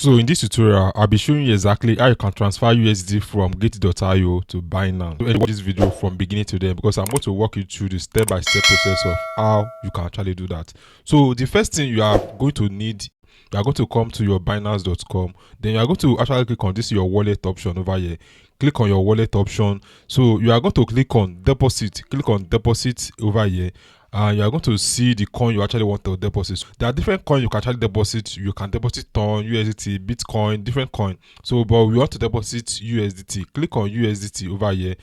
So in this tutorial, I'll be showing you exactly how you can transfer USD from gate.io to Binance. So watch this video from beginning to end because I'm going to walk you through the step-by-step process of how you can actually do that. So the first thing you are going to need, you are going to come to your Binance.com. Then you are going to actually click on this your wallet option over here. Click on your wallet option. So you are going to click on deposit. Click on deposit over here. And you are going to see the coin you actually want to deposit. There are different coins you can actually deposit. You can deposit on USDT, Bitcoin, different coin. So, but we want to deposit USDT. Click on USDT over here.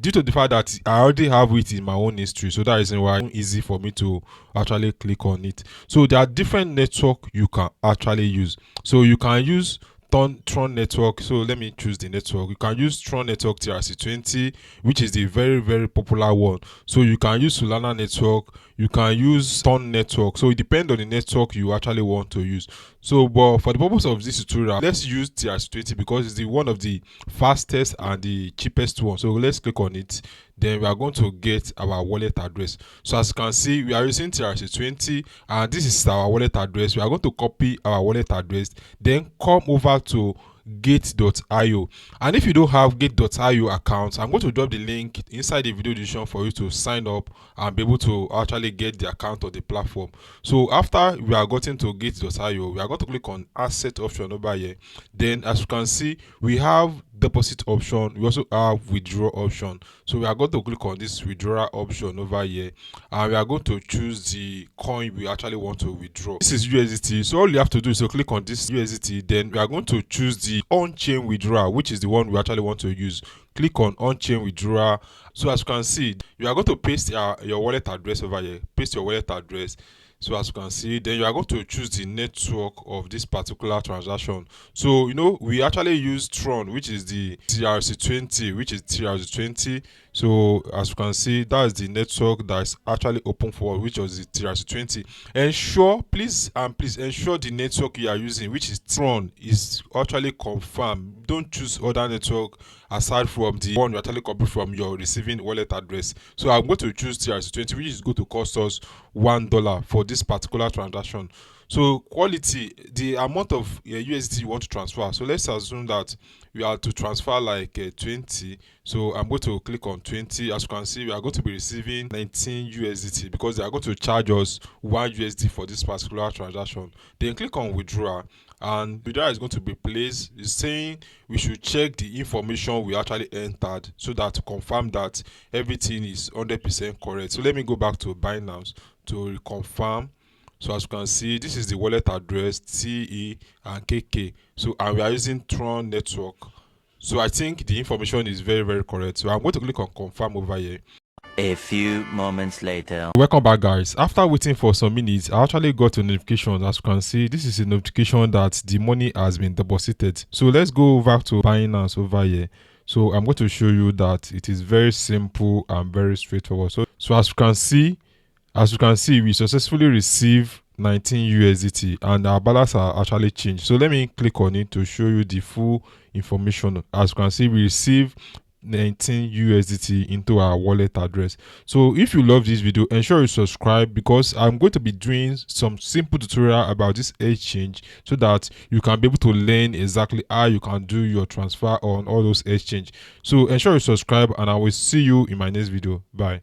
Due to the fact that I already have it in my own history, so that is why it's easy for me to actually click on it. So there are different network you can actually use. So you can use Tron network. So let me choose the network. You can use Tron network TRC20, which is the very popular one. So you can use Solana network, you can use Ton network. So it depends on the network you actually want to use. So but for the purpose of this tutorial, let's use TRC20 because it's the one of the fastest and the cheapest one. So let's click on it. Then we are going to get our wallet address. So as you can see, we are using TRC20 and this is our wallet address. We are going to copy our wallet address, then come over to gate.io. And if you don't have gate.io account, I'm going to drop the link inside the video description for you to sign up and be able to actually get the account of the platform. So after we are gotten to gate.io, we are going to click on asset option over here. Then as you can see, we have deposit option, we also have withdraw option. So we are going to click on this withdrawal option over here and we are going to choose the coin we actually want to withdraw. This is USDT. So all you have to do is to click on this USDT, then we are going to choose the on-chain withdrawal, which is the one we actually want to use. Click on on-chain withdrawal. So as you can see, you are going to paste your wallet address over here. Paste your wallet address. So as you can see, then you are going to choose the network of this particular transaction. So we actually use Tron, which is the TRC20, So as you can see, that is the network that is actually open for, which was the TRC20. Please ensure the network you are using, which is Tron, is actually confirmed. Don't choose other network aside from the one you actually copy from your receiving wallet address. So I'm going to choose TRC20, which is going to cost us $1 for this particular transaction. So quality, the amount of USD you want to transfer. So let's assume that we are to transfer like 20. So I'm going to click on 20. As you can see, we are going to be receiving 19 USDT because they are going to charge us 1 USD for this particular transaction. Then click on withdraw, and withdrawal is going to be placed. It's saying we should check the information we actually entered so that to confirm that everything is 100% correct. So let me go back to Binance to reconfirm. So as you can see, this is the wallet address, TE and KK. So and we are using Tron network. So I think the information is very correct. So I'm going to click on confirm over here. A few moments later. Welcome back, guys. After waiting for some minutes, I actually got a notification. As you can see, this is a notification that the money has been deposited. So let's go over to Binance over here. So I'm going to show you that it is very simple and very straightforward. So as you can see, we successfully received 19 USDT and our balance are actually changed. So let me click on it to show you the full information. As you can see, we received 19 USDT into our wallet address. So if you love this video, ensure you subscribe because I'm going to be doing some simple tutorial about this exchange so that you can be able to learn exactly how you can do your transfer on all those exchange. So ensure you subscribe and I will see you in my next video. Bye.